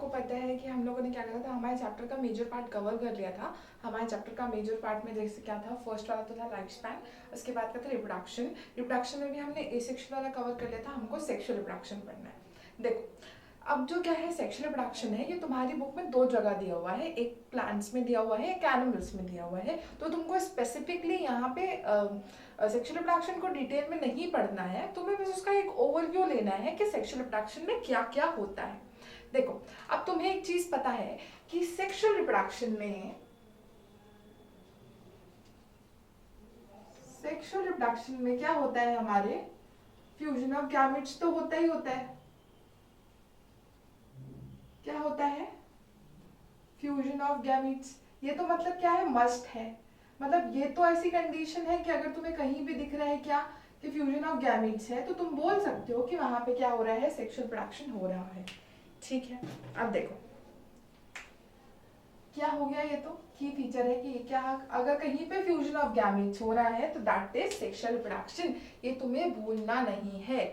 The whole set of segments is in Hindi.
आपको पता है कि हम लोगों ने क्या करा था, हमारे चैप्टर का मेजर पार्ट कवर कर लिया था। हमारे चैप्टर का मेजर पार्ट में जैसे क्या था, फर्स्ट वाला तो था लाइफ स्पैन, उसके बाद का था रिप्रोडक्शन। रिप्रोडक्शन में भी हमने एसेक्सुअल वाला कवर कर लिया था, हमको सेक्सुअल रिप्रोडक्शन पढ़ना है। देखो अब जो क्या है सेक्सुअल रिप्रोडक्शन है, ये तुम्हारी बुक में दो जगह दिया हुआ है, एक प्लांट्स में दिया हुआ है, एक एनिमल्स में दिया हुआ है। तो तुमको स्पेसिफिकली यहाँ पे सेक्सुअल रिप्रोडक्शन को डिटेल में नहीं पढ़ना है, तुम्हें बस उसका एक ओवरव्यू लेना है कि सेक्सुअल रिप्रोडक्शन में क्या क्या होता है। देखो अब तुम्हें एक चीज पता है कि सेक्सुअल रिप्रोडक्शन में क्या होता है, हमारे फ्यूजन ऑफ गैमेट्स तो होता ही होता है। क्या होता है? Fusion of gametes. ये तो मतलब क्या है, मस्ट है। मतलब ये तो ऐसी कंडीशन है कि अगर तुम्हें कहीं भी दिख रहा है क्या कि फ्यूजन ऑफ गैमेट्स है, तो तुम बोल सकते हो कि वहां पे क्या हो रहा है, सेक्सुअल प्रोडक्शन हो रहा है। ठीक है, अब देखो क्या हो गया, ये तो की फीचर है कि क्या अगर कहीं पे फ्यूजन ऑफ गैमेट्स हो रहा है तो दैट इज सेक्सुअल रिप्रोडक्शन, ये तुम्हें भूलना नहीं है।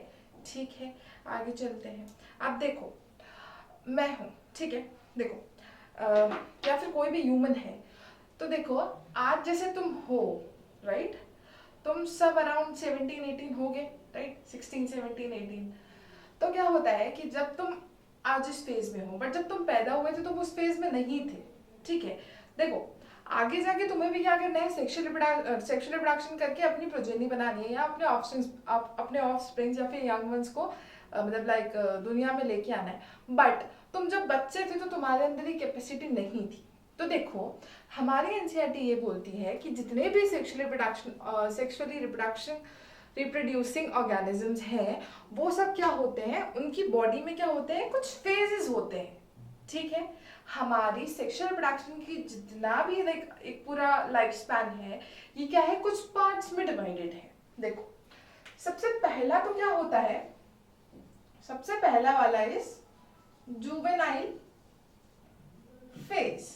ठीक है, आगे चलते हैं। अब देखो मैं हूं, ठीक है, देखो या फिर कोई भी ह्यूमन है, तो देखो आज जैसे तुम हो, राइट, तुम सब अराउंड 17-18 हो गए, राइट, 16-17-18। तो क्या होता है कि जब तुम आज इस फेज में हो, बट जब तुम पैदा हुए थे तुम उस फेज में नहीं थे। ठीक है, देखो आगे जाके तुम्हें भी क्या करना है, सेक्सुअल रिप्रोडक्शन करके अपनी प्रोजेनी बनानी है, या अपने ऑफस्प्रिंग्स या फिर यंग वंस को मतलब लाइक दुनिया में लेके आना है। बट तुम जब बच्चे थे तो तुम्हारे अंदर ये कैपेसिटी नहीं थी। तो देखो हमारी एनसीईआरटी ये बोलती है कि जितने भी सेक्सुअली रिप्रोड्यूसिंग ऑर्गेनिजम्स हैं, वो सब क्या होते हैं, उनकी बॉडी में क्या होते हैं, कुछ फेजेस होते हैं। ठीक है, हमारी सेक्सुअल रिप्रोडक्शन की जितना भी लाइक एक पूरा लाइफ स्पैन है, ये क्या है, कुछ पार्ट्स में डिवाइडेड है। देखो सबसे पहला तो क्या होता है, सबसे पहला वाला इज जुवेनाइल फेज।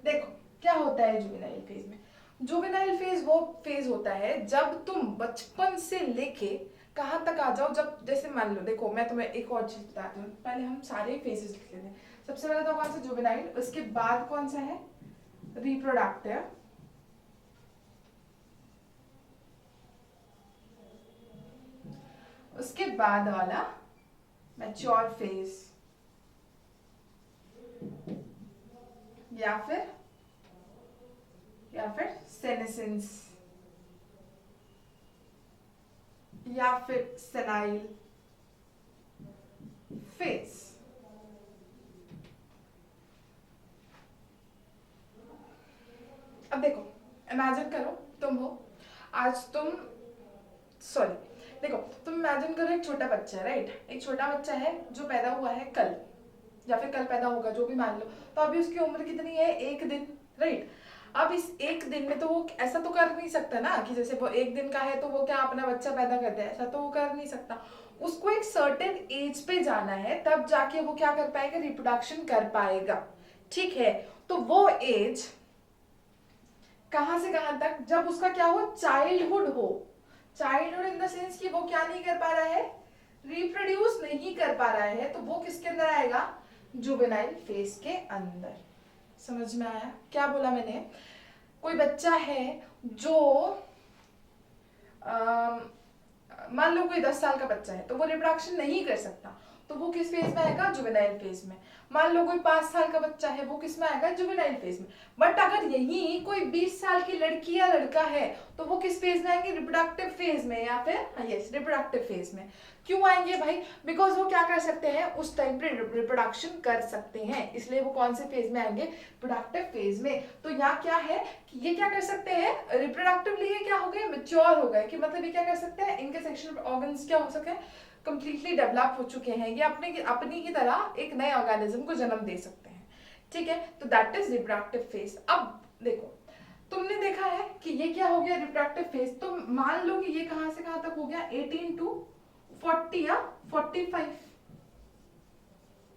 देखो क्या होता है जुवेनाइल फेज में, जुवेनाइल फेज वो फेज होता है जब तुम बचपन से लेके कहाँ तक आ जाओ, जब जैसे मान लो, देखो मैं तुम्हें एक और चीज बताती हूँ, पहले हम सारे फेजेस लिख लेते हैं। सबसे पहले तो कौन सा, जुवेनाइल, उसके बाद कौन सा है, रिप्रोडक्टिव, उसके बाद वाला मैच्योर फेज, या फिर सेनेसेंस, या फिर सेनाइल फेज। अब देखो इमेजिन करो तुम हो आज तुम, सॉरी, देखो तुम इमेजिन करो एक छोटा बच्चा है, राइट, एक छोटा बच्चा है जो पैदा हुआ है कल, या फिर कल पैदा होगा, जो भी मान लो। तो अभी उसकी उम्र कितनी है, एक दिन, राइट। अब इस एक दिन में तो वो ऐसा तो कर नहीं सकता ना कि जैसे वो एक दिन का है तो वो क्या अपना बच्चा पैदा कर दे, ऐसा तो वो कर नहीं सकता। उसको एक सर्टेन एज पे जाना है, तब जाके वो क्या कर पाएगा, रिप्रोडक्शन कर पाएगा। ठीक है, तो वो एज कहां से कहां तक, जब उसका क्या हो, चाइल्डहुड हो। चाइल्डहुड इन द सेंस कि वो क्या नहीं कर पा रहा है, रिप्रोड्यूस नहीं कर पा रहा है, तो वो किसके अंदर आएगा, जुवेनाइल फेज के अंदर। समझ में आया क्या बोला मैंने? कोई बच्चा है जो मान लो कोई 10 साल का बच्चा है, तो वो रिप्रोडक्शन नहीं कर सकता, तो वो किस फेज में आएगा, जुवेनाइल फेज में। मान लो कोई 5 साल का बच्चा है, वो किस में आएगा, जुवेनाइल फेज में। बट अगर यही कोई 20 साल की लड़की या लड़का है, तो वो किस फेज में आएंगे, रिप्रोडक्टिव फेज में, या फिर यस रिप्रोडक्टिव फेज में। क्यों आएंगे भाई, बिकॉज वो क्या कर सकते हैं, उस टाइम पे रिप्रोडक्शन कर सकते हैं, इसलिए वो कौन से फेज में आएंगे, प्रोडक्टिव फेज में। तो यहाँ क्या है कि ये क्या कर सकते हैं, रिप्रोडक्टिवली ये क्या हो गए, मेच्योर हो गए, कि मतलब ये क्या कर सकते हैं, इनके सेक्सुअल ऑर्गन्स क्या हो सके, कंप्लीटली डेवलप हो चुके हैं, ये अपनी की तरह एक नए ऑर्गेनिज्म को जन्म दे सकते हैं। ठीक है, तो दैट इज रिप्रोडक्टिव फेज। अब देखो तुमने देखा है कि ये क्या हो गया, रिप्रोडक्टिव फेज, तो मान लो कि ये कहां से कहां तक हो गया, 18 to 40 या 45।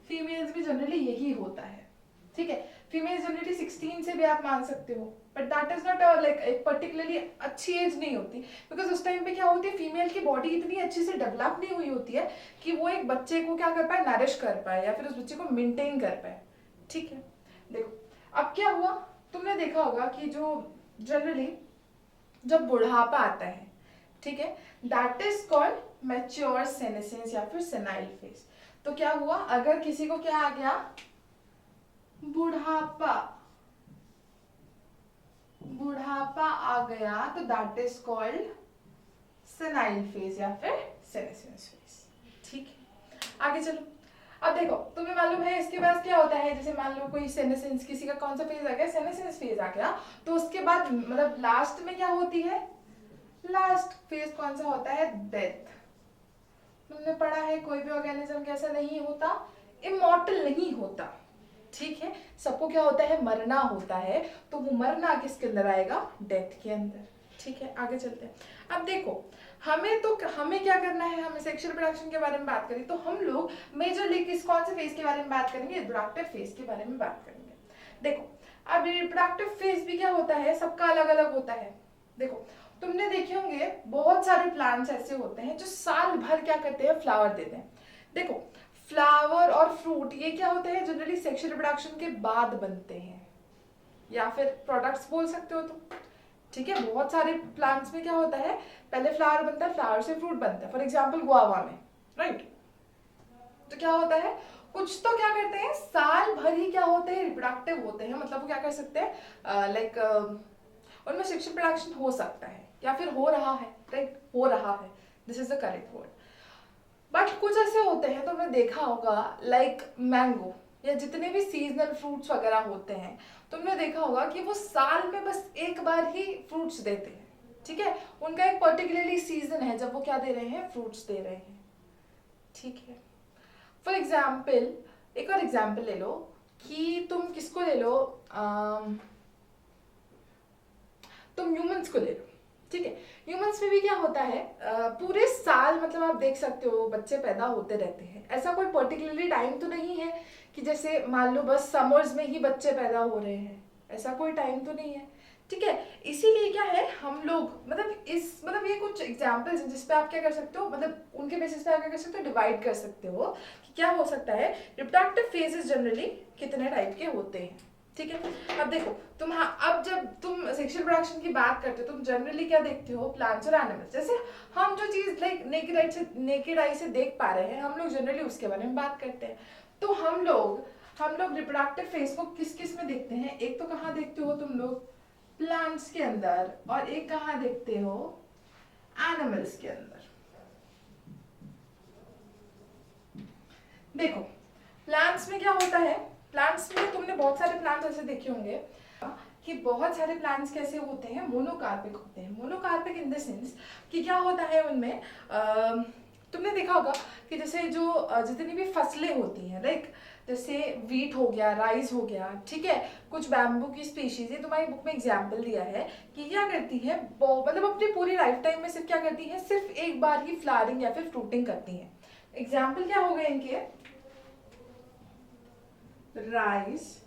फीमेल्स भी जनरली यही होता है। ठीक है, फीमेल जनरली 16 से भी आप मान सकते हो, but that is not like एक पर्टिकुलरली अच्छी एज नहीं होती, बिकॉज उस टाइम पे क्या होती है, फीमेल की बॉडी इतनी अच्छे से डेवलप नहीं हुई होती है कि वो एक बच्चे को क्या कर पाए, नरिश कर पाए या फिर उस बच्चे को मेंटेन कर पाए। ठीक है, देखो अब क्या हुआ, तुमने देखा होगा कि जो जनरली जब बुढ़ापा आता है, ठीक है, that is called mature senescence या फिर सेनाइल फेज। तो क्या हुआ, अगर किसी को क्या आ गया, बुढ़ापा, बुढ़ापा आ गया, तो that is called senile phase या फिर सेनेसेंस फेज। ठीक है, आगे चलो। अब देखो, तुम्हें मालूम है इसके बाद क्या होता है, जैसे मान लो कोई सेनेसेंस, किसी का कौन सा फेज आ गया, सेनेसेंस फेज आ गया, तो उसके बाद मतलब लास्ट में क्या होती है, लास्ट फेज कौन सा होता है, डेथ। तुमने पढ़ा है कोई भी ऑर्गेनिज्म कैसा नहीं होता, इमॉर्टल नहीं होता। ठीक है, सबको क्या होता है, मरना होता है, तो वो मरना किसके अंदर आएगा, डेथ के अंदर। ठीक है, आगे चलते हैं। अब देखो, हमें क्या करना है, हमें सेक्सुअल रिप्रोडक्शन के बारे में बात करें तो हम लोग मेजरली किस कौन से फेज के बारे में बात करेंगे, रिप्रोडक्टिव फेज के बारे में बात करेंगे। देखो, अब रिप्रोडक्टिव फेज भी क्या होता है, सबका अलग अलग होता है। देखो, तुमने देखे होंगे बहुत सारे प्लांट्स ऐसे होते हैं जो साल भर क्या करते हैं, फ्लावर देते हैं। देखो, फ्लावर और फ्रूट ये क्या होते हैं, जनरली सेक्सुअल रिप्रोडक्शन के बाद बनते हैं, या फिर प्रोडक्ट्स बोल सकते हो तुम। ठीक है, बहुत सारे प्लांट्स में क्या होता है, पहले फ्लावर बनता है, फ्लावर से फ्रूट बनता है, फॉर एग्जाम्पल गुआवा में, राइट। तो क्या होता है, कुछ तो क्या करते हैं, साल भर ही क्या होते हैं, रिप्रोडक्टिव होते हैं, मतलब वो क्या कर सकते हैं, लाइक उनमें सेक्सुअल प्रोडक्शन हो सकता है या फिर हो रहा है, राइट, हो रहा है, this is the correct word. But कुछ ऐसे होते हैं, तुमने देखा होगा, लाइक मैंगो या जितने भी सीजनल फ्रूट्स वगैरह होते हैं, तुमने देखा होगा कि वो साल में बस एक बार ही फ्रूट्स देते हैं। ठीक है, उनका एक पर्टिकुलरली सीजन है जब वो क्या दे रहे हैं, फ्रूट्स दे रहे हैं। ठीक है, फॉर एग्जाम्पल एक और एग्जाम्पल ले लो कि तुम किसको ले लो, तुम ह्यूमंस को ले लो। ठीक है, ह्यूमंस में भी क्या होता है, पूरे साल मतलब आप देख सकते हो बच्चे पैदा होते रहते हैं, ऐसा कोई पर्टिकुलरली टाइम तो नहीं है कि जैसे मान लो बस समर्स में ही बच्चे पैदा हो रहे हैं, ऐसा कोई टाइम तो नहीं है। ठीक है, इसीलिए क्या है, हम लोग मतलब ये कुछ एग्जाम्पल्स हैं जिसपे आप क्या कर सकते हो, मतलब उनके बेसिस पे आप क्या कर सकते हो, डिवाइड कर सकते हो कि क्या हो सकता है, रिप्रोडक्टिव फेजेस जनरली कितने टाइप के होते हैं। ठीक है, अब देखो तुम, हाँ, अब जब तुम सेक्सुअल प्रोडक्शन की बात करते हो, तुम जनरली क्या देखते हो, प्लांट्स और एनिमल्स। जैसे हम जो चीज लाइक नेकेड आई से देख पा रहे हैं, हम लोग जनरली उसके बारे में बात करते हैं। तो हम लोग रिप्रोडक्टिव फेज को किस किस में देखते हैं, एक तो कहाँ देखते हो तुम लोग, प्लांट्स के अंदर, और एक कहाँ देखते हो, एनिमल्स के अंदर। देखो, प्लांट्स में क्या होता है, प्लांट्स में तुमने बहुत सारे प्लांट्स ऐसे देखे होंगे कि बहुत सारे प्लांट्स कैसे होते हैं, मोनोकार्पिक होते हैं। मोनोकार्पिक इन द सेंस कि क्या होता है उनमें, तुमने देखा होगा कि जैसे जो जितनी भी फसलें होती हैं, लाइक जैसे वीट हो गया, राइस हो गया, ठीक है, कुछ बैम्बू की स्पीशीज है, तुम्हारी बुक में एग्जाम्पल दिया है कि क्या करती है, मतलब अपनी पूरी लाइफ टाइम में सिर्फ क्या करती है, सिर्फ एक बार ही फ्लावरिंग या फिर फ्रूटिंग करती है। एग्जाम्पल क्या हो गए इनके, राइस,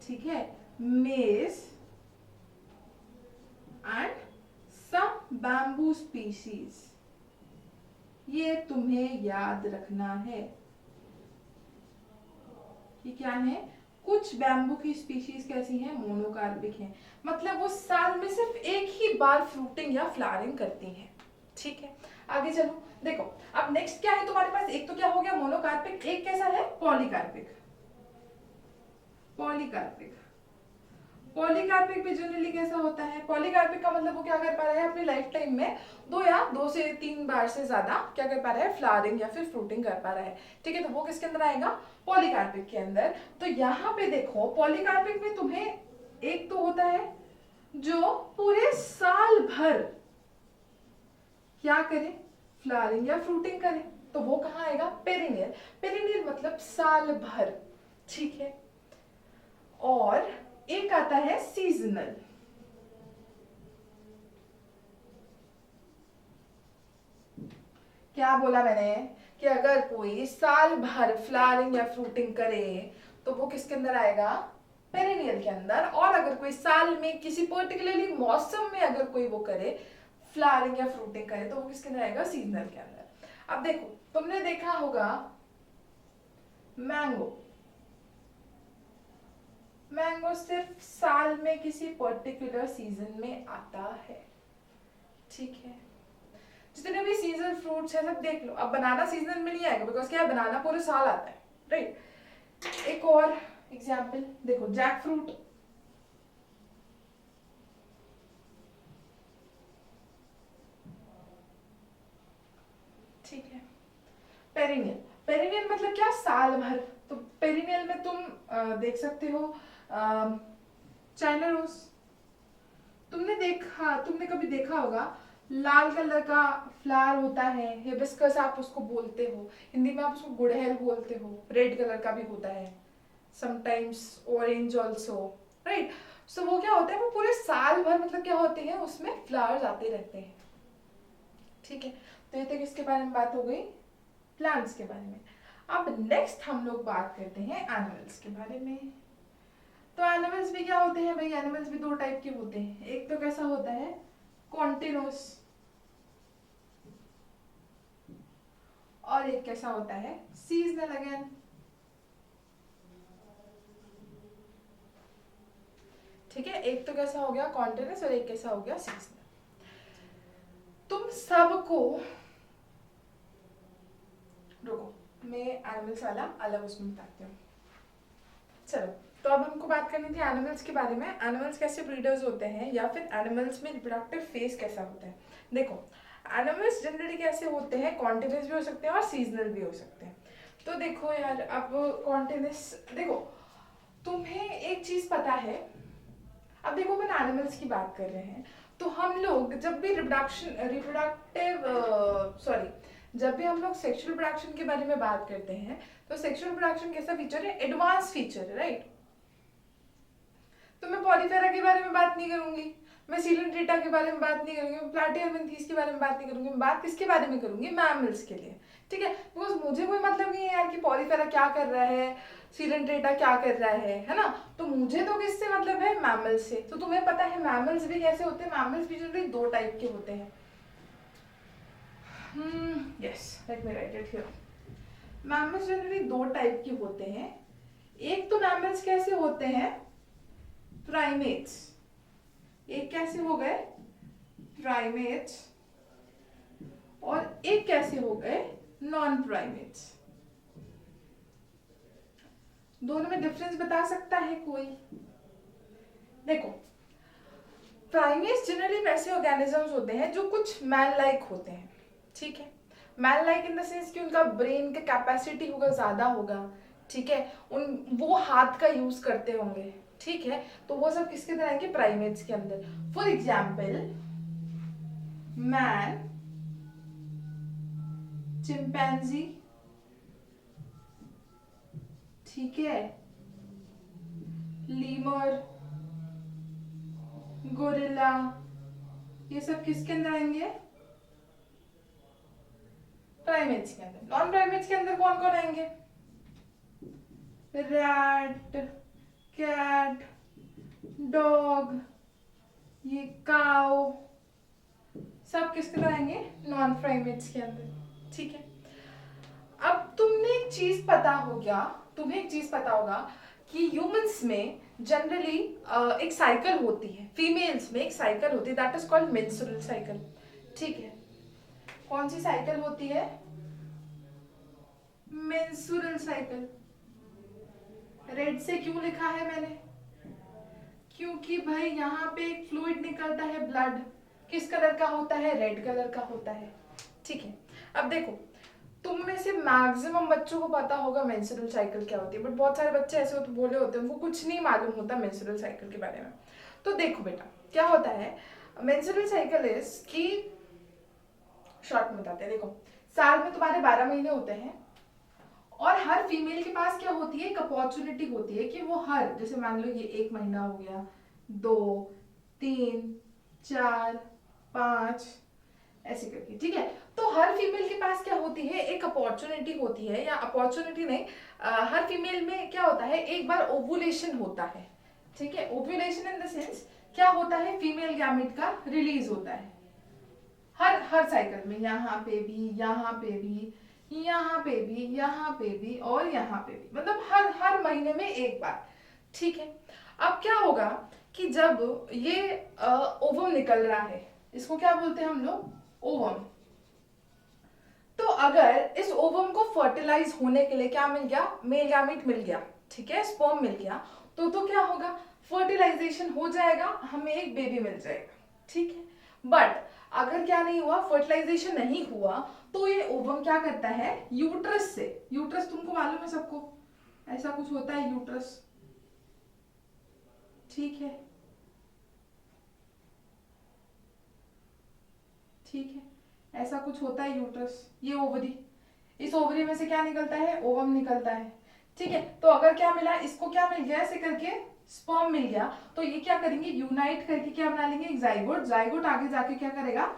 ठीक है, मेज एंड सम बैम्बू स्पीशीज। ये तुम्हें याद रखना है कि क्या है, कुछ बैम्बू की स्पीशीज कैसी हैं, मोनोकार्पिक हैं, मतलब वो साल में सिर्फ एक ही बार फ्रूटिंग या फ्लावरिंग करती हैं। ठीक है, आगे चलो। देखो, अब नेक्स्ट क्या है तुम्हारे पास, एक तो क्या हो गया मोनोकार्पिक, एक कैसा है, पॉलीकार्पिक। पॉलीकार्पिक पॉलीकार्पिक भी जनरली कैसा होता है, पॉलीकार्पिक का मतलब वो क्या कर पा रहा है, अपनी लाइफ टाइम में दो से तीन बार से ज्यादा क्या कर पा रहा है, फ्लावरिंग या फिर फ्रूटिंग कर पा रहा है। ठीक है, तो वो किसके अंदर आएगा, पॉलीकार्पिक के अंदर। तो यहाँ पे देखो, पॉलीकार्पिक में तुम्हें एक तो होता है जो पूरे साल भर क्या करे, फ्लावरिंग या फ्रूटिंग करे, तो वो कहाँ आएगा, पेरिनियल। पेरिनियल मतलब साल भर। ठीक है, और एक आता है सीजनल। क्या बोला मैंने कि अगर कोई साल भर फ्लावरिंग या फ्रूटिंग करे तो वो किसके अंदर आएगा, पेरिनियल के अंदर। और अगर कोई साल में किसी पर्टिकुलरली मौसम में अगर कोई वो करे फ्लावरिंग या फ्रूटिंग करे तो वो किसके अंदर आएगा, सीजनल के अंदर। अब देखो तुमने देखा होगा मैंगो, मैंगो सिर्फ साल में किसी पर्टिकुलर सीजन में आता है, ठीक है। जितने भी सीजनल फ्रूट्स है सब देख लो। अब बनाना सीजन में नहीं आएगा बिकॉज क्या है, बनाना पूरे साल आता है, राइट। एक और एग्जाम्पल देखो, जैक फ्रूट, ठीक है। पेरिनियल, पेरिनियल मतलब क्या, साल भर। तो पेरिनियल में तुम देख सकते हो चाइना रोज, तुमने कभी देखा होगा लाल कलर का फ्लावर होता है, हिबिस्कस आप उसको बोलते हो, हिंदी में आप उसको गुड़हल बोलते हो, रेड कलर का भी होता है, समटाइम्स ऑरेंज ऑल्सो, राइट। सो वो क्या होता है, वो पूरे साल भर मतलब क्या होते हैं, उसमें फ्लावर्स आते रहते हैं, ठीक है। तो ये तक इसके बारे में बात हो गई, प्लांट्स के बारे में। अब नेक्स्ट हम लोग बात करते हैं एनिमल्स के बारे में। तो एनिमल्स भी क्या होते हैं भाई, एनिमल्स भी दो टाइप के होते हैं। एक तो कैसा होता है, कॉन्टिन्यूस, और एक कैसा होता है, सीजनल अगेन। ठीक है, एक तो कैसा हो गया कॉन्टिन्यूस और एक कैसा हो गया सीजनल। तुम सबको, रुको मैं एनिमल्स वाला अलग उसमें बताती हूँ। चलो, तो अब हमको बात करनी थी एनिमल्स के बारे में। एनिमल्स कैसे ब्रीडर्स होते हैं या फिर एनिमल्स में रिप्रोडक्टिव फेज कैसा होता है। देखो एनिमल्स जनरली कैसे होते हैं, कॉन्टिन्यूस भी हो सकते हैं और सीजनल भी हो सकते हैं। तो देखो यार, अब कॉन्टिन्यूस देखो, तुम्हें एक चीज पता है, अब देखो अपन एनिमल्स की बात कर रहे हैं, तो हम लोग जब भी जब भी हम लोग सेक्सुअल प्रोडक्शन के बारे में बात करते हैं, तो सेक्सुअल प्रोडक्शन कैसा फीचर है, एडवांस फीचर है, राइट। तो मैं पॉलीफेरा के बारे में बात नहीं करूंगी, मैं सीलेंट्रेटा के बारे में बात नहीं करूंगी, मैं प्लाटिहेल्मिन्थेस के बारे में बात नहीं करूंगी, मैं बात किसके बारे में करूंगी, मैमल्स के लिए, ठीक है। बिकॉज मुझे कोई मतलब नहीं है यार कि पॉलीफेरा क्या कर रहा है, सीलेंट्रेटा क्या कर रहा है ना। तो मुझे तो किससे मतलब है, मैमल्स से। तो तुम्हें पता है मैमल्स भी कैसे होते हैं, मैमल्स भी जनरली दो टाइप के होते हैं। Yes, let me right it here. Mammals generally दो टाइप के होते हैं। एक तो मैमल्स कैसे होते हैं, प्राइमेट्स। एक कैसे हो गए, प्राइमेट्स, और एक कैसे हो गए, नॉन प्राइमेट्स। दोनों में डिफरेंस बता सकता है कोई। देखो प्राइमेट्स जनरली वैसे ऑर्गेनिजम्स होते हैं जो कुछ मैन लाइक होते हैं, ठीक है। Man like in the sense कि उनका ब्रेन का कैपेसिटी होगा, ज्यादा होगा, ठीक है। वो हाथ का यूज करते होंगे, ठीक है। तो वो सब किसके अंदर आएंगे, प्राइमेट्स के अंदर। फॉर एग्जाम्पल मैन, चिंपैंजी, ठीक है, लीमर, गोरिल्ला, ये सब किसके अंदर आएंगे, प्राइमेट्स के अंदर। नॉन प्राइमेट्स के अंदर कौन कौन आएंगे, रैट, कैट, डॉग, ये काउ, सब किसके अंदर आएंगे, नॉन प्राइमेट्स के अंदर, ठीक है। अब तुम्हें एक चीज पता होगा कि ह्यूमंस में जनरली एक साइकिल होती है, फीमेल्स में एक साइकिल होती है, that is called menstrual cycle, ठीक है। कौन सी साइकिल होती है, मेंस्ट्रुअल साइकिल। रेड से क्यों लिखा है मैंने, क्योंकि भाई यहाँ पे एक फ्लूइड निकलता है, ब्लड किस कलर का होता है, रेड कलर का होता है, ठीक है। अब देखो तुम में से मैक्सिमम बच्चों को पता होगा मेंस्ट्रुअल साइकिल क्या होती है, बट बहुत सारे बच्चे ऐसे होते बोले होते हैं उनको कुछ नहीं मालूम होता मेंस्ट्रुअल साइकिल के बारे में। तो देखो बेटा क्या होता है, मेंस्ट्रुअल साइकिल इज कि, शॉर्ट में बताते हैं, देखो साल में तुम्हारे 12 महीने होते हैं, और हर फीमेल के पास क्या होती है, एक अपॉर्चुनिटी होती है कि वो हर, जैसे मान लो ये 1 महीना हो गया, 2, 3, 4, 5, ऐसे करके, ठीक है। तो हर फीमेल के पास क्या होती है, एक अपॉर्चुनिटी होती है, या अपॉर्चुनिटी नहीं, हर फीमेल में क्या होता है, एक बार ओवुलेशन होता है, ठीक है। ओवुलेशन इन द सेंस क्या होता है, फीमेल गैमेट का रिलीज होता है हर हर साइकिल में, यहाँ पे भी, यहाँ पे भी, यहाँ पे भी, यहाँ पे भी और यहाँ पे भी, मतलब हर हर महीने में एक बार, ठीक है। अब क्या होगा कि जब ये ओवम निकल रहा है, इसको क्या बोलते हैं हम लोग, ओवम। तो अगर इस ओवम को फर्टिलाइज होने के लिए क्या मिल गया, मेल गैमेट मिल गया, ठीक है, स्पर्म मिल गया, तो क्या होगा, फर्टिलाइजेशन हो जाएगा, हमें एक बेबी मिल जाएगा, ठीक है। बट अगर क्या नहीं हुआ, फर्टिलाइजेशन नहीं हुआ, तो ये ओवम क्या करता है, यूट्रस से, यूट्रस तुमको मालूम है सबको, ऐसा कुछ होता है यूट्रस, ठीक है, ठीक है, ऐसा कुछ होता है यूट्रस, ये ओवरी, इस ओवरी में से क्या निकलता है, ओवम निकलता है, ठीक है। तो अगर क्या मिला, इसको क्या मिल गया, ऐसे करके स्पर्म मिल गया, तो ये क्या करेंगे, यूनाइट करके क्या बना लेंगे, एक जाइगोट, जाइगोट आगे जाके क्या करेगा,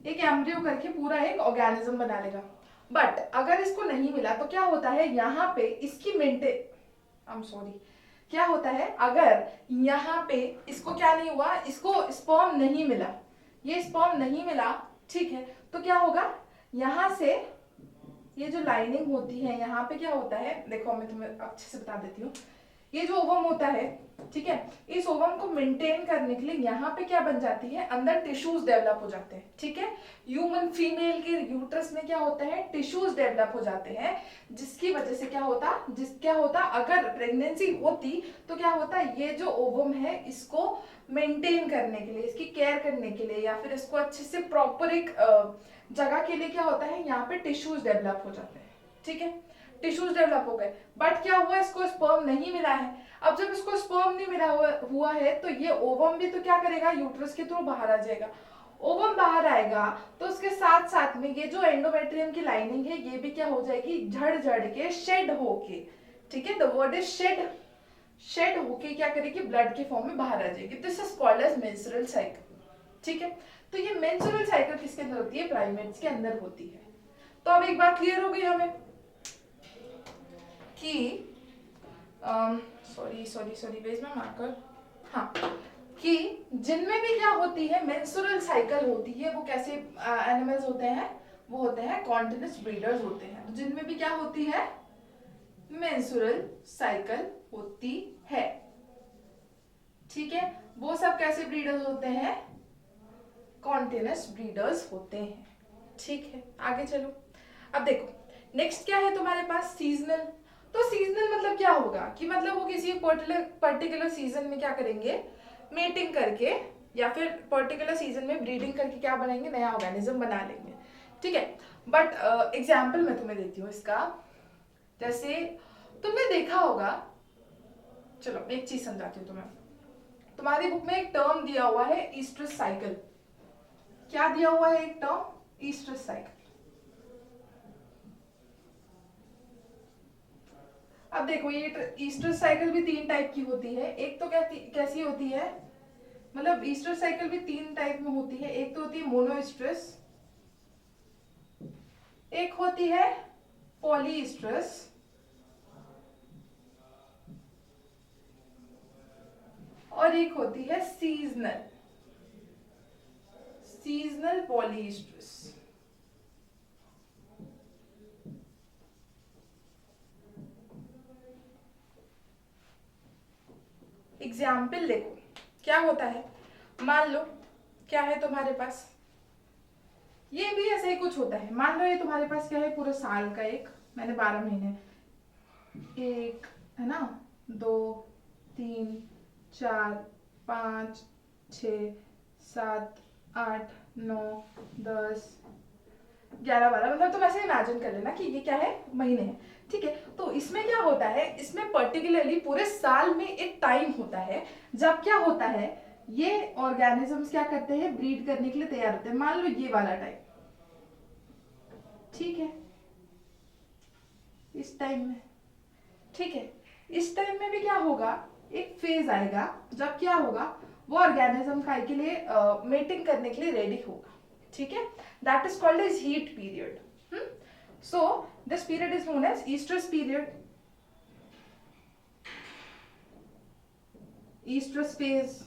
एक एम्ब्रियो करके पूरा एक ऑर्गेनिज्म बना लेगा। बट अगर इसको नहीं मिला तो क्या होता है, यहाँ पे इसकी मेंटेन, आई एम सॉरी, क्या होता है, अगर यहाँ पे इसको क्या नहीं हुआ, इसको स्पर्म नहीं मिला, ये स्पर्म नहीं मिला, ठीक है, तो क्या होगा, यहाँ से ये जो लाइनिंग होती है, यहाँ पे क्या होता है, देखो मैं तुम्हें अच्छे से बता देती हूँ, ये जो ओवम होता है, ठीक है, इस ओवम को मेंटेन करने के लिए यहाँ पे क्या बन जाती है, अंदर टिश्यूज डेवलप हो जाते हैं, ठीक है। ह्यूमन फीमेल के यूट्रस में क्या होता है, टिश्यूज डेवलप हो जाते हैं, जिसकी वजह से क्या होता, अगर प्रेगनेंसी होती तो क्या होता, ये जो ओवम है इसको मेंटेन करने के लिए, इसकी केयर करने के लिए, या फिर इसको अच्छे से प्रॉपर एक जगह के लिए क्या होता है, यहाँ पे टिश्यूज डेवलप हो जाते हैं, ठीक है, टिश्यूज डेवलप हो गए। बट क्या हुआ, इसको स्पर्म नहीं मिला है। अब जब इसको स्पर्म नहीं मिला हुआ है, तो ये ओवम भी तो क्या करेगा, यूट्रस के थ्रू बाहर आ जाएगा। ओवम बाहर आएगा तो उसके साथ साथ में ये जो एंडोमेट्रियम की लाइनिंग है, ये भी क्या हो जाएगी, झड़ झड़ के, शेड होके, ठीक है, the word is shed, shed होके क्या करेगी, ब्लड के फॉर्म में बाहर आ जाएगी। This is called as menstrual cycle, ठीक है। तो ये मेंस्ट्रुअल साइकिल किसके अंदर होती है, प्राइमेट्स के अंदर होती है। तो अब एक बात क्लियर हो गई हमें कि सॉरी सॉरी सॉरी वेज में मार्कर, हाँ, कि जिनमें भी क्या होती है, मेंस्ट्रुअल साइकिल होती है, वो कैसे एनिमल्स होते हैं, वो होते हैं कॉन्टिन्यूअस ब्रीडर्स होते हैं। तो जिनमें भी क्या होती है, मेंस्ट्रुअल साइकिल होती है, ठीक है, वो सब कैसे ब्रीडर्स होते हैं, कॉन्टिन्यूअस ब्रीडर्स होते हैं, ठीक है। आगे चलो, अब देखो नेक्स्ट क्या है तुम्हारे पास, सीजनल। तो सीजनल मतलब क्या होगा, कि मतलब वो किसी पर्टिकुलर सीजन में क्या करेंगे, मेटिंग करके, या फिर पर्टिकुलर सीजन में ब्रीडिंग करके क्या बनाएंगे, नया ऑर्गेनिज्म बना लेंगे, ठीक है। बट एग्जाम्पल मैं तुम्हें देती हूँ इसका, जैसे तुमने देखा होगा, चलो एक चीज समझाती हूँ तुम्हें, तुम्हारी बुक में एक टर्म दिया हुआ है, ईस्ट्रस साइकिल। क्या दिया हुआ है, एक टर्म, ईस्ट्रस साइकिल। अब देखो ये ईस्ट्रस साइकिल भी 3 टाइप की होती है। एक तो कैसी होती है, मतलब ईस्ट्रस साइकिल भी 3 टाइप में होती है। एक तो होती है मोनोईस्ट्रस, एक होती है पॉलीईस्ट्रस, और एक होती है सीजनल पॉलीईस्ट्रस। एग्जाम्पल देखो क्या होता है, मान लो क्या है तुम्हारे पास, ये भी ऐसे ही कुछ होता है। मान लो ये तुम्हारे पास क्या है, पूरा साल का एक, मैंने 12 महीने, 1 है ना, 2 3 4 5 6 7 8 9 10 11 12, मतलब तुम ऐसे इमेजिन कर लेना कि ये क्या है, महीने हैं, ठीक है। तो इसमें क्या होता है, इसमें पर्टिकुलरली पूरे साल में एक टाइम होता है जब क्या होता है, ये ऑर्गेनिजम्स क्या करते हैं, ब्रीड करने के लिए तैयार होते हैं। मान लो ये वाला टाइम, ठीक है, इस टाइम में, ठीक है, इस टाइम में भी क्या होगा, एक फेज आएगा जब क्या होगा, वो ऑर्गेनिज्म काय के लिए मेटिंग करने के लिए रेडी होगा, ठीक है, that is called as heat period. So this period is known as estrus period, estrus phase.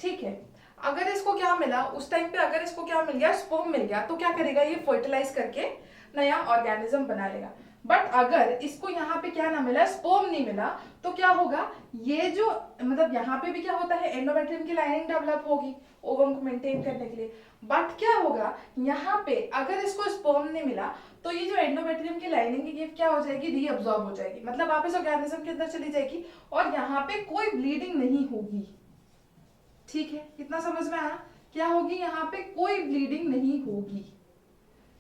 ठीक है, अगर इसको क्या मिला उस टाइम पे, अगर इसको क्या मिल गया, स्पर्म मिल गया, तो क्या करेगा ये, फर्टिलाइज करके नया ऑर्गेनिज्म बना लेगा। बट अगर इसको यहाँ पे क्या ना मिला, स्पर्म नहीं मिला, तो क्या होगा, ये जो मतलब यहाँ पे भी क्या होता है, एंडोमेट्रियम की लाइनिंग डेवलप होगी ओवम को मेंटेन करने के लिए। बट क्या होगा, यहाँ पे अगर इसको स्पर्म नहीं मिला, तो ये जो एंडोमेट्रियम की लाइनिंग है ये क्या हो जाएगी, रीअब्सॉर्ब हो जाएगी, मतलब वापस ऑर्गेनिज्म के अंदर चली जाएगी, और यहाँ पे कोई ब्लीडिंग नहीं होगी। ठीक है, इतना समझ में आया, क्या होगी, यहाँ पे कोई ब्लीडिंग नहीं होगी।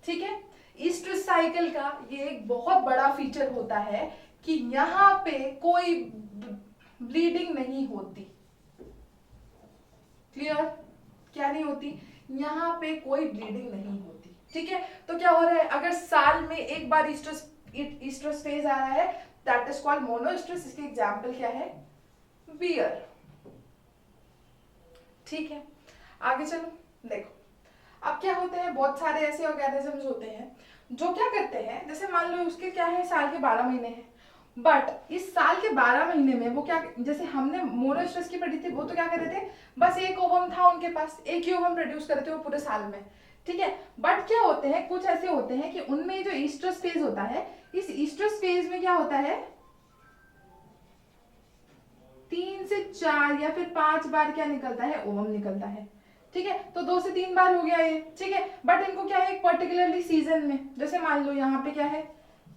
ठीक है, ईस्ट्रस साइकिल का ये एक बहुत बड़ा फीचर होता है कि यहाँ पे कोई ब्लीडिंग नहीं होती। क्लियर, क्या नहीं होती, यहाँ पे कोई ब्लीडिंग नहीं होती। ठीक है, तो क्या हो रहा है, अगर साल में एक बार ईस्ट्रस फेज आ रहा है, दैट इज कॉल्ड मोनोईस्ट्रस। इसके एग्जाम्पल क्या है, बियर। ठीक है, आगे चलो, देखो अब क्या होते हैं, बहुत सारे ऐसे ऑर्गेनिजम्स होते हैं जो क्या करते हैं, जैसे मान लो उसके क्या है, साल के 12 महीने हैं, बट इस साल के 12 महीने में वो क्या, जैसे हमने मोनोईस्ट्रस की पढ़ी थी, वो तो क्या कर रहे थे, बस एक ओवम था उनके पास, एक ही ओवम प्रोड्यूस कर रहे थे वो पूरे साल में। ठीक है, बट क्या होते हैं, कुछ ऐसे होते हैं कि उनमें जो ईस्ट्रस फेज होता है, इस ईस्ट्रस फेज में क्या होता है, 3 से 4 या फिर 5 बार क्या निकलता है, ओवम निकलता है। ठीक है, तो 2 से 3 बार हो गया ये। ठीक है, बट इनको क्या है, एक पर्टिकुलरली सीजन में, जैसे मान लो यहाँ पे क्या है,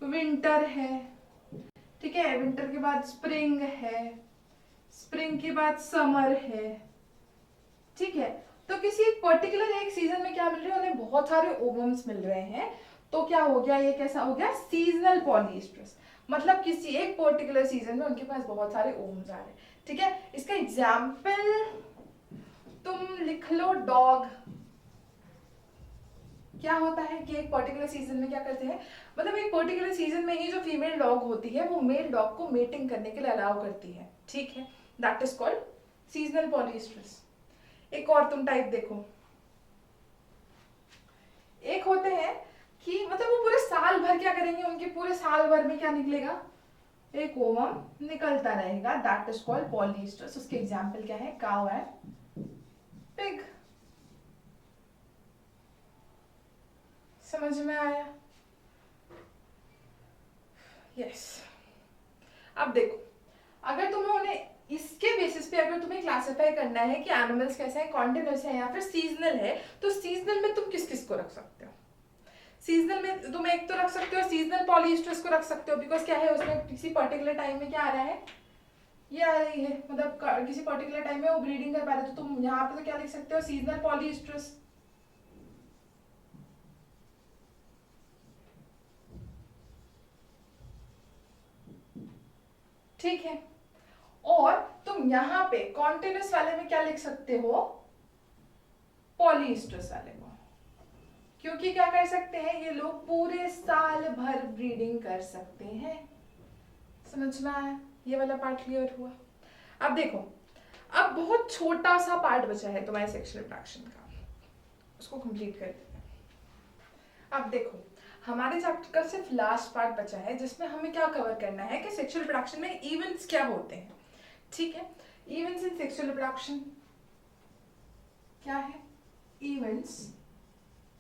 विंटर है। ठीक है, विंटर के बाद स्प्रिंग है, स्प्रिंग के बाद समर है। ठीक है, तो किसी एक पर्टिकुलर एक सीजन में क्या मिल रहे हैं, उन्हें बहुत सारे ओवम्स मिल रहे हैं, तो क्या हो गया, ये कैसा हो गया, सीजनल पॉलीईस्ट्रस, मतलब किसी एक पर्टिकुलर सीजन में उनके पास बहुत सारे ओवम्स आ रहे हैं। ठीक है, इसका एग्जाम्पल तुम लिख लो, डॉग। क्या होता है कि एक पर्टिकुलर सीजन में क्या करते हैं, मतलब एक पर्टिकुलर सीजन में ही जो फीमेल डॉग होती है वो मेल डॉग को मेटिंग करने के लिए अलाउ करती है। ठीक है, दैट इज कॉल्ड सीजनल पॉलीईस्ट्रस। एक और तुम टाइप देखो, एक होते हैं कि मतलब वो पूरे साल भर क्या करेंगे, उनके पूरे साल भर में क्या निकलेगा, एक ओवम निकलता रहेगा, दैट इज कॉल्ड पॉलीईस्ट्रस। उसके एग्जाम्पल क्या है, काउ एंड पिग। समझ में आया, यस। अब देखो, अगर तुम्हें उन्हें इसके बेसिस पे अगर तुम्हें क्लासिफाई करना है कि एनिमल्स कैसे हैं, कॉन्टिन्यूस है या फिर सीजनल है, तो सीजनल में तुम किस किस को रख सकते हो, सीजनल में तुम एक तो रख सकते हो सीजनल पॉलीईस्ट्रस को रख सकते हो, बिकॉज क्या है, उसमें किसी पर्टिकुलर टाइम में क्या आ रहा है, ये आ रही है, मतलब किसी पर्टिकुलर टाइम में वो ब्रीडिंग कर पा रहे, तो तुम यहाँ पे तो क्या लिख सकते हो, सीजनल पॉलीईस्ट्रस। ठीक है, और तुम यहाँ पे कॉन्टिन्यूस वाले में क्या लिख सकते हो, पॉलीईस्ट्रस वाले को, क्योंकि क्या कर सकते हैं ये लोग, पूरे साल भर ब्रीडिंग कर सकते हैं। समझ में आया, ये वाला पार्ट क्लियर हुआ। अब देखो, अब बहुत छोटा सा पार्ट बचा है तुम्हारे सेक्सुअल रिप्रोडक्शन का, उसको कंप्लीट कर देते हैं। अब देखो, हमारे चैप्टर का सिर्फ लास्ट पार्ट बचा है, जिसमें हमें क्या कवर करना है कि सेक्सुअल रिप्रोडक्शन में इवेंट्स क्या होते हैं। ठीक है, इवेंट्स इन सेक्सुअल रिप्रोडक्शन क्या है, इवेंट्स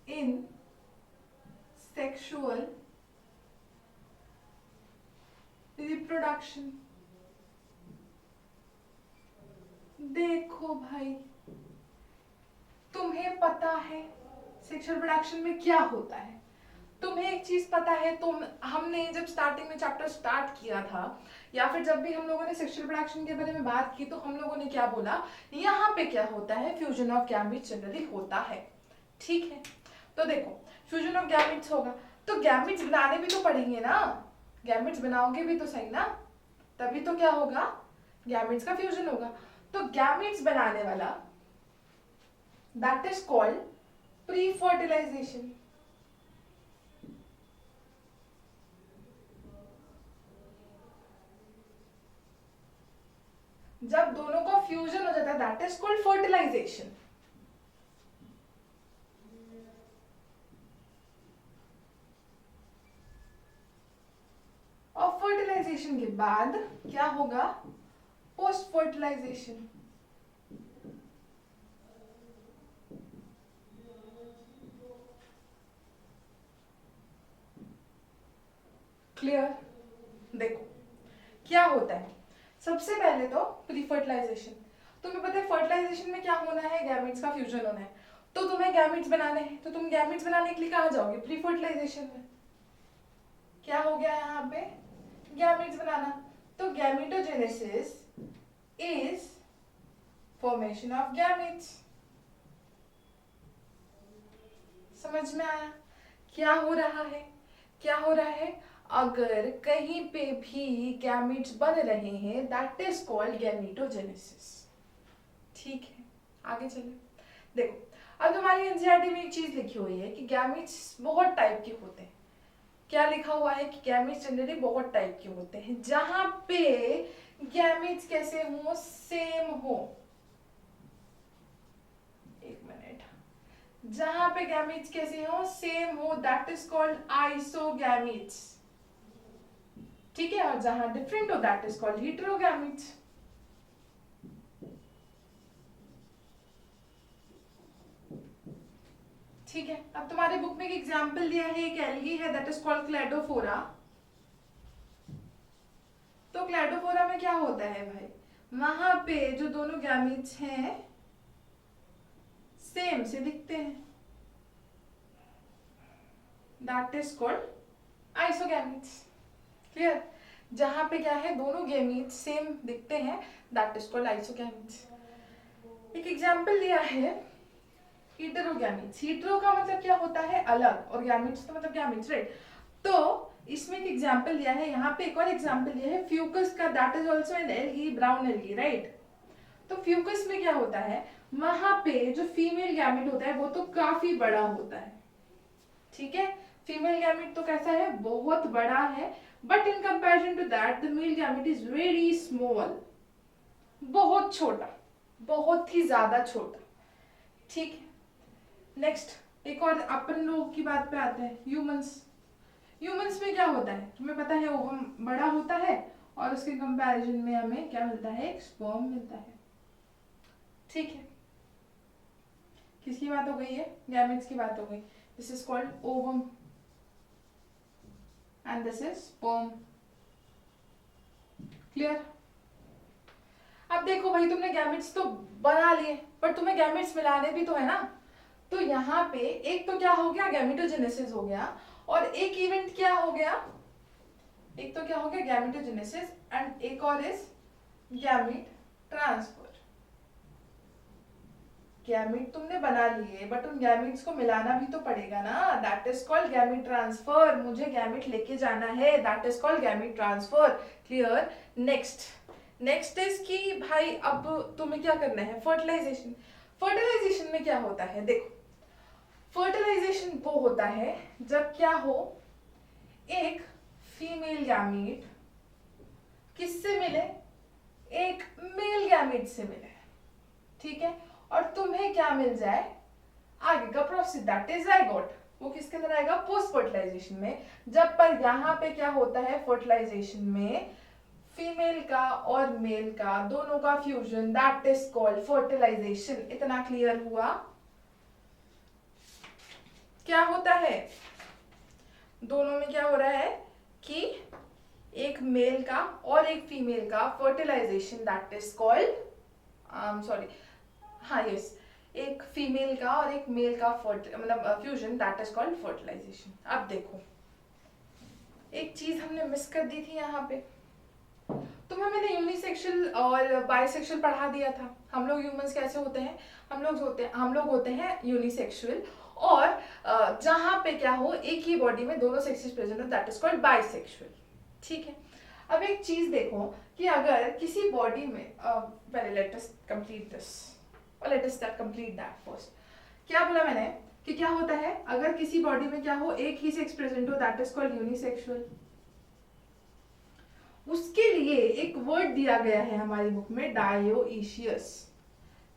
इन सेक्सुअल रिप्रोडक्शन। देखो भाई, तुम्हें पता है सेक्सुअल रिप्रोडक्शन में क्या होता है, तुम्हें एक चीज पता है, हमने जब स्टार्टिंग में चैप्टर स्टार्ट किया था, या फिर जब भी हम लोगों ने सेक्सुअल रिप्रोडक्शन के बारे में बात की, तो हम लोगों ने क्या बोला, यहाँ पे क्या होता है, फ्यूजन ऑफ गैमेट्स जनरली होता है। ठीक है, तो देखो फ्यूजन ऑफ गैमेट्स होगा, तो गैमेट्स बनाने भी तो पड़ेंगे ना, गैमेट्स बनाओगे भी तो सही ना, तभी तो क्या होगा, गैमेट्स का फ्यूजन होगा। तो गैमेट्स बनाने वाला, that is called pre fertilization. जब दोनों को फ्यूजन हो जाता है, दैट इज कॉल्ड फर्टिलाइजेशन। और फर्टिलाइजेशन के बाद क्या होगा, पोस्ट फर्टिलाइजेशन। क्लियर? देखो क्या होता है, सबसे पहले तो प्री फर्टिलाइजेशन। तुम्हें पता है फर्टिलाइजेशन में क्या होना है, गैमेट्स का फ्यूजन होना है। तो तुम्हें गैमेट्स बनाने हैं, तो तुम गैमेट्स बनाने के लिए कहाँ जाओगे, प्री फर्टिलाइजेशन में। क्या हो गया यहाँ पे, गैमेट्स बनाना। तो gametogenesis is formation of gametes. समझ में आया क्या हो रहा है, क्या हो रहा है, अगर कहीं पे भी गैमेट्स बन रहे हैं दैट इज कॉल्ड गैमेटोजेनेसिस। ठीक है, आगे चले। देखो अब हमारी एनसीईआरटी में एक चीज लिखी हुई है कि गैमेट्स बहुत टाइप के होते हैं। क्या लिखा हुआ है कि गैमेट्स जनरली बहुत टाइप के होते हैं, जहां पे गैमेट्स कैसे हो, सेम हो। एक मिनट, जहां पे गैमेट्स कैसे हो, सेम हो, दैट इज कॉल्ड आइसोगैमेट्स। ठीक है, और जहां डिफरेंट हो दैट इज कॉल्ड हेटेरोगैमेट्स। ठीक है, अब तुम्हारे बुक में एक एग्जांपल दिया है, एक एल्गी है दैट इज कॉल्ड क्लेडोफोरा। तो क्लेडोफोरा में क्या होता है भाई, वहां पे जो दोनों गैमेट्स हैं सेम से दिखते हैं, दैट इज कॉल्ड आइसोगैमेट्स। क्लियर? जहां पे क्या है, दोनों गैमेट्स सेम दिखते हैं, दैट इज कॉल्ड आइसोगैमेट्स। एक एग्जांपल दिया है हेटेरोगैमेट्स। हेटेरो का मतलब क्या होता है, अलग, और गैमेट्स तो मतलब गैमेट्स, राइट। तो इसमें एक एग्जांपल दिया है, यहाँ पे एक और एग्जांपल दिया है फ्यूकस का, that is also an algae, brown algae, right. तो फ्यूकस में क्या होता है, वहां पे जो फीमेल गैमेट होता है वो तो काफी बड़ा होता है। ठीक है, फीमेल गैमेट तो कैसा है, बहुत बड़ा है, but in comparison to that the male gamete is very small, बहुत छोटा, बहुत ही ज्यादा छोटा। ठीक है, नेक्स्ट एक और अपन लोग की बात पे आते हैं, ह्यूमंस। ह्यूमंस में क्या होता है, तुम्हें पता है ओवम बड़ा होता है और उसके कंपैरिजन में हमें क्या मिलता है, एक स्पर्म मिलता है। ठीक है, किसकी बात हो गई है, गैमेट्स की बात हो गई। This is called ovum and this is sperm. Clear? अब देखो भाई, तुमने गैमेट्स तो बना लिए, पर तुम्हें गैमेट्स मिलाने भी तो है ना। तो यहाँ पे एक तो क्या हो गया, गैमेटोजेनेसिस हो गया, और एक इवेंट क्या हो गया, एक तो क्या हो गया गैमेटोजेनेसिस, एंड एक और इज गैमेट ट्रांसफर। गैमेट तुमने बना लिए, बट उन गैमेट्स को मिलाना भी तो पड़ेगा ना, that is called gamete transfer. मुझे गैमेट लेके जाना है, that is called gamete transfer. Clear? Next is कि भाई अब तुम्हें क्या करना है, फर्टिलाइजेशन। फर्टिलाइजेशन में क्या होता है, देखो फर्टिलाइजेशन वो होता है जब क्या हो, एक फीमेल गैमेट किससे मिले, एक मेल गैमेट से मिले। ठीक है, और तुम्हें क्या मिल जाए, आगे का प्रोसेस दैट इज जाइगोट। वो किसके अंदर आएगा, पोस्ट फर्टिलाइजेशन में। जब पर यहाँ पे क्या होता है, फर्टिलाइजेशन में फीमेल का और मेल का दोनों का fusion, that is called fertilization. इतना क्लियर हुआ? क्या होता है, दोनों में क्या हो रहा है कि एक मेल का और एक फीमेल का fertilization, that is called sorry, हाँ यस, एक फीमेल का और एक मेल का मतलब fusion, that is called fertilization. अब देखो एक चीज हमने मिस कर दी थी यहाँ पे, तुम्हें मैंने यूनिसेक्सुअल और बाइसेक्सुअल पढ़ा दिया था। हम लोग ह्यूमंस कैसे होते हैं, हम लोग होते हैं यूनिसेक्सुअल, और जहां पे क्या हो, एक ही बॉडी में दोनों सेक्सेस प्रेजेंट हो, दैट इज कॉल्ड बाइसेक्सुअल। ठीक है, अब एक चीज देखो कि अगर किसी बॉडी में पहले लेट अस कंप्लीट दिस, और let us complete that first. क्या बोला मैंने कि क्या होता है, अगर किसी बॉडी में क्या हो, एक ही सेक्स प्रेजेंट हो, दैट इज कॉल्ड यूनिसेक्सुअल। उसके लिए एक वर्ड दिया गया है हमारी बुक में, डायोइशियस।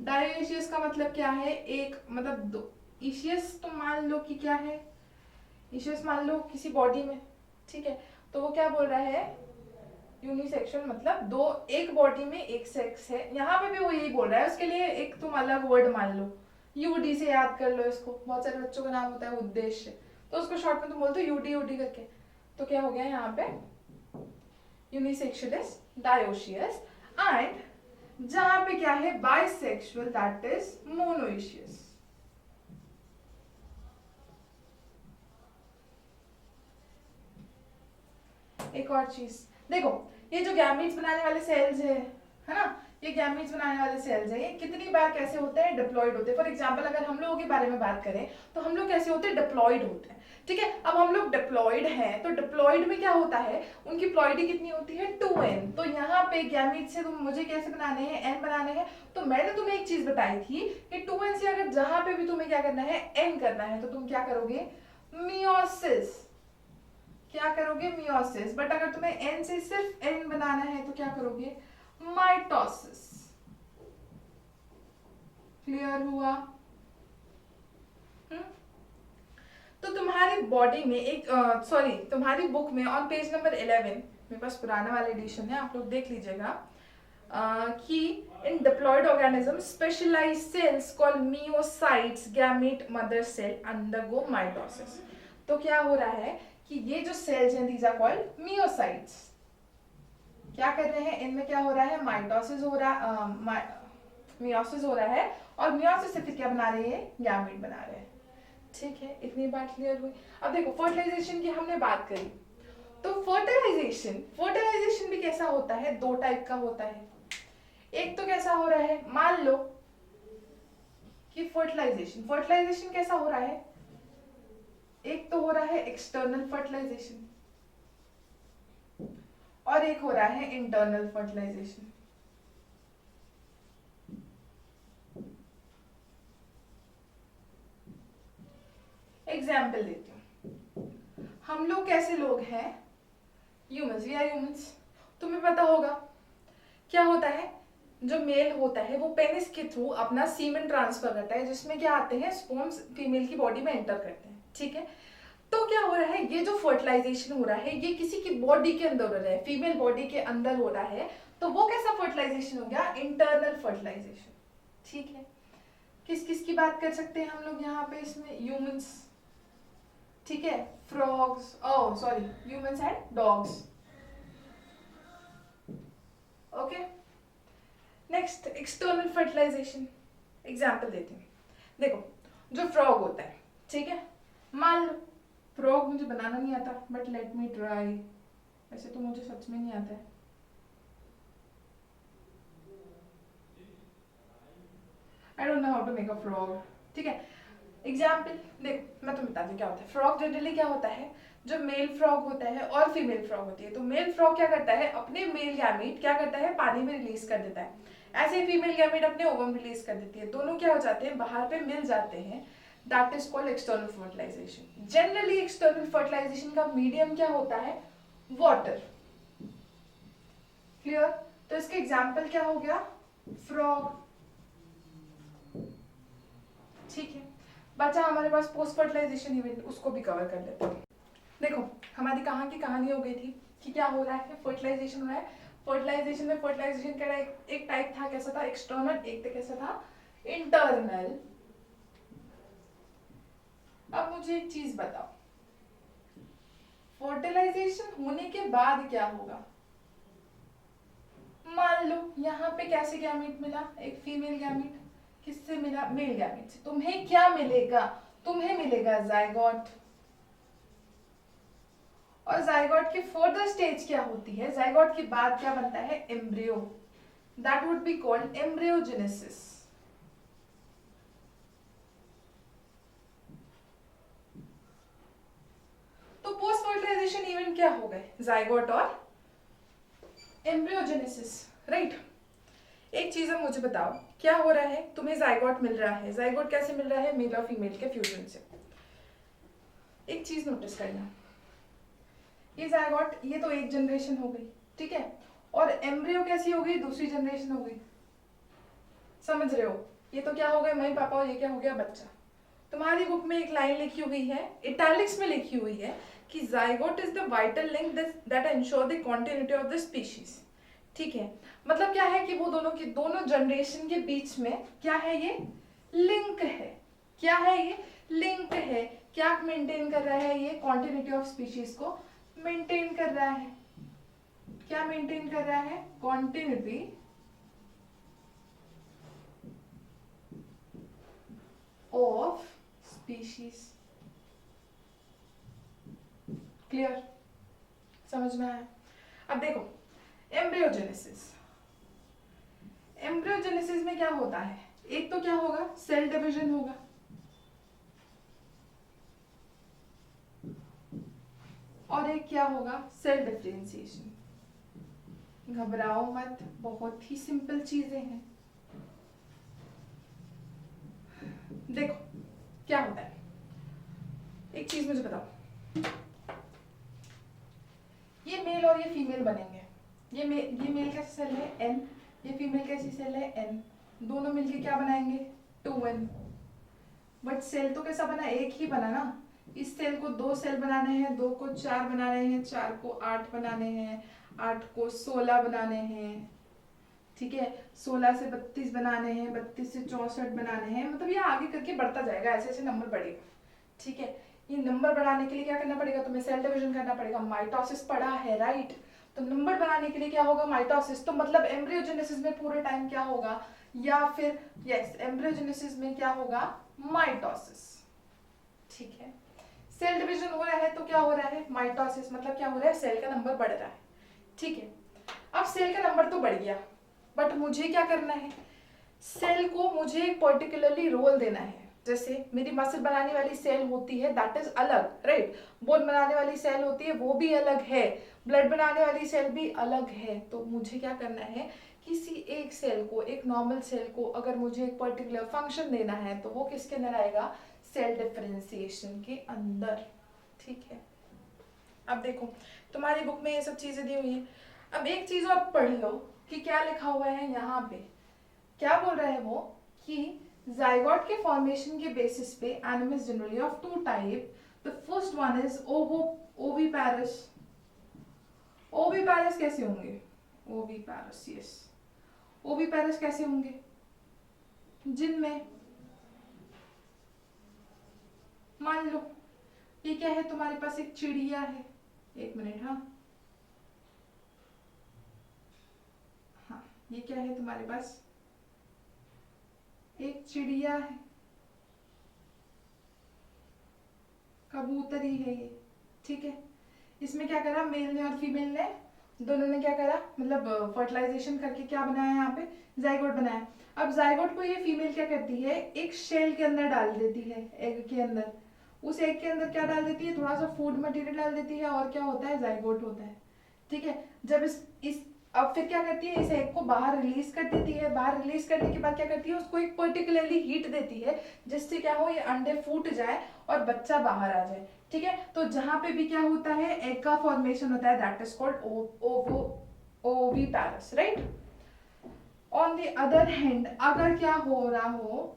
डायोइशियस का मतलब क्या है? एक मतलब दो। इशियस तो मान लो कि क्या है, इशियस मान लो किसी बॉडी में, ठीक है, तो वो क्या बोल रहा है, यूनिसेक्सुअल मतलब दो, एक बॉडी में एक सेक्स है। यहाँ पे भी वो यही बोल रहा है, उसके लिए एक तुम अलग वर्ड मान लो, यूडी से याद कर लो इसको, बहुत सारे बच्चों का नाम होता है उद्देश्य, तो उसको शॉर्ट में तुम बोलते हो यूडी यूडी करके। तो क्या हो गया यहाँ पे, यूनिसेक्सुअलिस, डायोशियस, एंड जहां पे क्या है, बाइसेक्सुअल, दैट इज मोनोइशियस। एक और चीज देखो, ये जो गैमीट्स बनाने वाले सेल्स है ना, ये गैमीट्स बनाने वाले सेल्स है, ये कितनी बार कैसे होते हैं, डिप्लॉयड होते हैं। फॉर एग्जांपल अगर हम लोगों के बारे में बात करें तो हम लोग कैसे होते हैं, डिप्लॉयड होते हैं, ठीक है। अब हम लोग डिप्लॉयड हैं, तो डिप्लॉयड में क्या होता है, उनकी प्लॉइडी कितनी होती है, 2n। तो यहाँ पे गैमीट से तुम मुझे कैसे बनाने हैं, n बनाने हैं। तो मैंने तुम्हें एक चीज बताई थी कि 2n से अगर जहां पे भी तुम्हें क्या करना है, n करना है, तो तुम क्या करोगे, मियोसिस। क्या करोगे, मियोसिस। बट अगर तुम्हें n से सिर्फ n बनाना है तो क्या करोगे, माइटोसिस। क्लियर हुआ? तो तुम्हारी बॉडी में एक सॉरी तुम्हारी बुक में ऑन पेज नंबर 11, मेरे पास पुराना वाला एडिशन है, आप लोग देख लीजिएगा, कि in diploid organism specialized cells called meiocytes gamete mother cell undergo mitosis. तो क्या हो रहा है कि ये जो सेल्स हैं, दीज आर कॉल्ड मियोसाइट्स, क्या कर रहे हैं, इनमें क्या हो रहा है, माइटोसिस हो रहा, मियोसिस हो रहा है, और मियोसिस से फिर क्या बना रहे हैं, गैमेट बना रहे हैं। ठीक है, इतनी बात क्लियर हुई। अब देखो फर्टिलाइजेशन की हमने बात करी, तो फर्टिलाइजेशन भी कैसा होता है, दो टाइप का होता है। एक तो कैसा हो रहा है, मान लो कि फर्टिलाइजेशन कैसा हो रहा है, एक तो हो रहा है एक्सटर्नल फर्टिलाइजेशन और एक हो रहा है इंटरनल फर्टिलाइजेशन। एग्जाम्पल देती हूँ, हम लोग कैसे लोग हैं, ह्यूमंस, वी आर ह्यूमंस। तुम्हें पता होगा क्या होता है, जो मेल होता है वो पेनिस के थ्रू अपना सीमेन ट्रांसफर करता है, जिसमें क्या आते हैं, स्पर्म्स फीमेल की बॉडी में एंटर करते हैं, ठीक है। तो क्या हो रहा है, ये जो फर्टिलाइजेशन हो रहा है ये किसी की बॉडी के अंदर हो रहा है, फीमेल बॉडी के अंदर हो रहा है, तो वो कैसा फर्टिलाइजेशन हो गया, इंटरनल फर्टिलाइजेशन, ठीक है। किस किस की बात कर सकते हैं हम लोग यहाँ पे, इसमें ह्यूमंस, ठीक है, frogs, oh sorry, humans and dogs, okay. Next external fertilization, example देती हूँ, देखो जो फ्रॉग होता है, ठीक है, मान लो फ्रॉग मुझे बनाना नहीं आता, बट लेट मी ट्राई, वैसे तो मुझे सच में नहीं आता है, I don't know how to make a frog, ठीक है। एग्जाम्पल देखो, मैं तुम्हें बताती हूँ क्या होता है। फ्रॉग जनरली क्या होता है, जो मेल फ्रॉग होता है और फीमेल फ्रॉग होती है, तो मेल फ्रॉग क्या करता है, अपने मेल गैमीट क्या करता है, पानी में रिलीज कर देता है, ऐसे ही फीमेल गैमीट अपने ओवम रिलीज कर देती है, दोनों क्या हो जाते हैं, बाहर पे मिल जाते हैं, that is called external fertilization. Generally external fertilization का मीडियम क्या होता है, वाटर, क्लियर। तो इसके एग्जाम्पल क्या हो गया, फ्रॉग, ठीक है। बचा हमारे पास पोस्ट फर्टिलाइजेशन इवेंट, उसको भी कवर कर लेते हैं। देखो हमारी कहाँ की कहानी हो गई थी कि क्या हो रहा है, फर्टिलाइजेशन हो रहा है। फर्टिलाइजेशन में फर्टिलाइजेशन का एक टाइप था, कैसा था, एक्सटर्नल, एक तो कैसा था, इंटरनल। अब मुझे एक चीज बताओ, फर्टिलाइजेशन होने के बाद क्या होगा, मान लो यहाँ पे कैसे गैमीट मिला, एक फीमेल गैमीट, किससे मिला, मेल गैमीट से, तुम्हें क्या मिलेगा, तुम्हें मिलेगा जायगोट, और जायगोट की फर्दर स्टेज क्या होती है, जायगोट के बाद क्या बनता है, embryo, that would be called embryogenesis. तो पोस्ट फर्टिलाइजेशन इवेंट क्या हो गए, जायगोट और एम्ब्रियोजेनेसिस, राइट। एक चीज अब मुझे बताओ, क्या हो रहा है, तुम्हें जायगोट मिल रहा है, जायगोट कैसे मिल रहा है, मेल और फीमेल के फ्यूजन से। एक चीज नोटिस करना, ये जायगोट, ये तो एक जनरेशन हो गई, ठीक है, और एम्ब्रियो कैसी हो गई, दूसरी जनरेशन हो गई। समझ रहे हो, ये तो क्या हो गया मम्मी पापा और ये क्या हो गया बच्चा। तुम्हारी बुक में एक लाइन लिखी हुई है, इटैलिक्स में लिखी हुई है कि zygote is the vital link that ensure the continuity of the species. ठीक है, मतलब क्या है कि वो दोनों जनरेशन के बीच में क्या है, ये लिंक है। क्या है ये, लिंक है। क्या मेंटेन कर रहा है ये, कॉन्टिन्यूटी ऑफ स्पीशीज को मेंटेन कर रहा है। क्या मेंटेन कर रहा है, कॉन्टिन्यूटी ऑफ स्पीशीज। क्लियर, समझ में आया। अब देखो एम्ब्रियोजेनेसिस। एम्ब्रियोजेनेसिस में क्या होता है, एक तो क्या होगा, सेल डिवीजन होगा, और एक क्या होगा, सेल डिफरेंशिएशन। घबराओ मत, बहुत ही सिंपल चीजें हैं। देखो क्या होता है, एक चीज मुझे बताओ, ये मेल और ये फीमेल बनेंगे। ये मेल कैसी सेल है, एन, ये फीमेल कैसी सेल है, एन, दोनों मिलके क्या बनाएंगे, 2n। बट सेल तो कैसा बना, एक ही बना ना। इस सेल को 2 सेल बनाने हैं, 2 को 4 बनाने हैं, 4 को 8 बनाने हैं, 8 को 16 बनाने हैं। ठीक है, 16 से 32 बनाने हैं, 32 से 64 बनाने हैं, मतलब ये आगे करके बढ़ता जाएगा, ऐसे ऐसे नंबर बढ़ेगा। ठीक है, ये नंबर बढ़ाने के लिए क्या करना पड़ेगा, तुम्हें सेल डिवीजन करना पड़ेगा। माइटोसिस पढ़ा है राइट, तो नंबर बनाने के लिए क्या होगा, माइटोसिस। तो मतलब एम्ब्रियोजेनेसिस में पूरे टाइम क्या होगा, या फिर यस एम्ब्रियोजेनेसिस में क्या होगा, माइटोसिस। ठीक है, सेल डिवीजन हो रहा है तो क्या हो रहा है, माइटोसिस, मतलब क्या हो रहा है, सेल का नंबर बढ़ रहा है। ठीक है, अब सेल का नंबर तो बढ़ गया, बट मुझे क्या करना है, सेल को मुझे एक पर्टिकुलरली रोल देना है। जैसे मेरी मसल बनाने वाली सेल होती है दैट इज अलग, राइट, बोन बनाने वाली सेल होती है वो भी अलग है, ब्लड बनाने वाली सेल भी अलग है। तो मुझे क्या करना है, किसी एक सेल को, एक नॉर्मल सेल को अगर मुझे एक पर्टिकुलर फंक्शन देना है तो वो किसके अंदर आएगा, सेल डिफरेंशिएशन के अंदर। ठीक है, अब देखो तुम्हारी बुक में ये सब चीजें दी हुई है। अब एक चीज और पढ़ लो कि क्या लिखा हुआ है यहाँ पे। क्या बोल रहा है वो कि जाइगोट के फॉर्मेशन के बेसिस पे animals generally of 2 type. The first one is oviparous. Oviparous कैसे होंगे, ओविपैरस, यस, ओविपैरस कैसे होंगे, जिनमें मान लो ये क्या है, तुम्हारे पास एक चिड़िया है, एक मिनट, हाँ ये क्या है तुम्हारे पास, एक चिड़िया है, कबूतरी है ये। ठीक है, इसमें क्या करा, मेल ने और फीमेल ने दोनों ने क्या करा, मतलब फर्टिलाइजेशन करके क्या बनाया, यहाँ पे जाइगोट बनाया। अब जाइगोट को ये फीमेल क्या करती है, एक शेल के अंदर डाल देती है, एग के अंदर। उस एग के अंदर क्या डाल देती है, थोड़ा सा फूड मटेरियल डाल देती है, और क्या होता है, जाइगोट होता है। ठीक है, जब इस अब फिर क्या करती है, इस एग को बाहर रिलीज कर देती है। बाहर रिलीज करने के बाद क्या करती है, उसको एक पर्टिकुलरली हीट देती है, जिससे क्या हो, ये अंडे फूट जाए और बच्चा बाहर आ जाए। ठीक है, तो जहां पे भी क्या होता है, एग का फॉर्मेशन होता है, that is called oviparous, right. On the other hand अगर क्या हो रहा हो,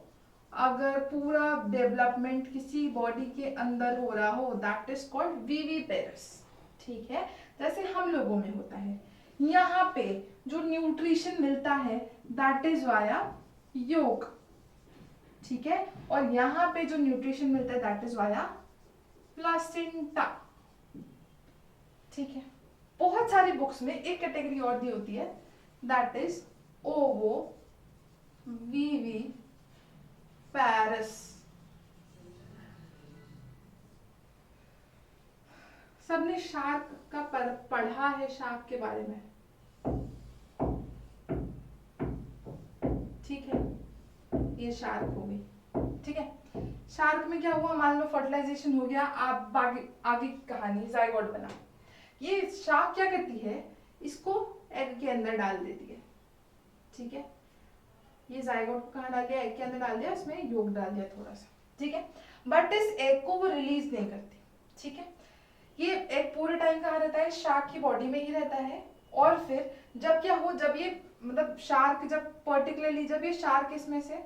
अगर पूरा डेवलपमेंट किसी बॉडी के अंदर हो रहा हो, दैट इज कॉल्ड विविपेरस। ठीक है, जैसे हम लोगों में होता है, यहाँ पे जो न्यूट्रिशन मिलता है दैट इज वाया योग। ठीक है, और यहाँ पे जो न्यूट्रिशन मिलता है दैट इज वाया प्लासेंटा। ठीक है, बहुत सारी बुक्स में एक कैटेगरी और दी होती है, दैट इज ओवो वीवी पैरस। सबने शार्क का पढ़ा है, शार्क के बारे में, ठीक है, ये शार्क हो गई। ठीक है, शार्क में क्या हुआ, मान लो फर्टिलाइजेशन हो गया, आप आगे आगे कहानी, जाइगोट बना। ये शार्क क्या करती है, इसको एग के अंदर डाल देती है। ठीक है, ये जाइगोट को कहाँ डाल दिया, एग के अंदर डाल दिया, उसमें योग डाल दिया थोड़ा सा। ठीक है, बट इस एग को वो रिलीज नहीं करती। ठीक है, ये एग पूरे टाइम कहाँ रहता है, शार्क की बॉडी में ही रहता है, और फिर जब क्या हो, जब ये मतलब शार्क, जब पर्टिकुलरली जब ये शार्क इसमें से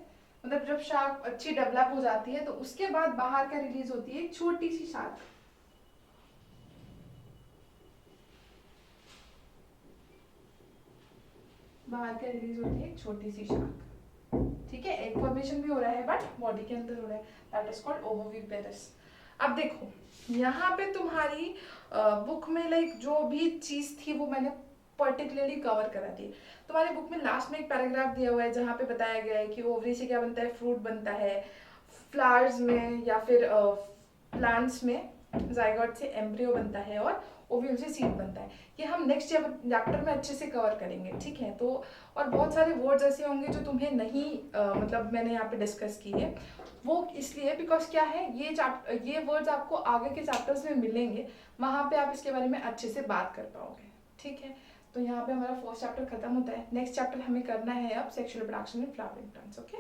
मतलब जब शार्क अच्छी डेवलप हो जाती है तो उसके बाद बाहर क्या रिलीज होती है, एक छोटी सी शार्क। बाहर क्या रिलीज होती है, एक छोटी सी शार्क। ठीक है, एक फॉर्मेशन भी हो रहा है बट बॉडी के अंदर हो रहा है, दैट इज कॉल्ड ओवोविपेरस। अब देखो यहाँ पे तुम्हारी बुक में लाइक जो भी चीज थी वो मैंने पर्टिकुलरली कवर करा दी। तुम्हारी बुक में लास्ट में एक पैराग्राफ दिया हुआ है जहाँ पे बताया गया है कि ओवरी से क्या बनता है, फ्रूट बनता है, फ्लावर्स में या फिर प्लांट्स में जाइगोट से एम्ब्रियो बनता है और ओव्यूल से सीड बनता है। ये हम नेक्स्ट चैप्टर में अच्छे से कवर करेंगे, ठीक है। तो और बहुत सारे वर्ड्स ऐसे होंगे जो तुम्हें नहीं मतलब मैंने यहाँ पे डिस्कस किए, वो इसलिए बिकॉज क्या है, ये वर्ड्स आपको आगे के चैप्टर्स में मिलेंगे, वहाँ पे आप इसके बारे में अच्छे से बात कर पाओगे, ठीक है। तो यहाँ पे हमारा फर्स्ट चैप्टर खत्म होता है। नेक्स्ट चैप्टर हमें करना है अब sexual reproduction in flowering plants, okay.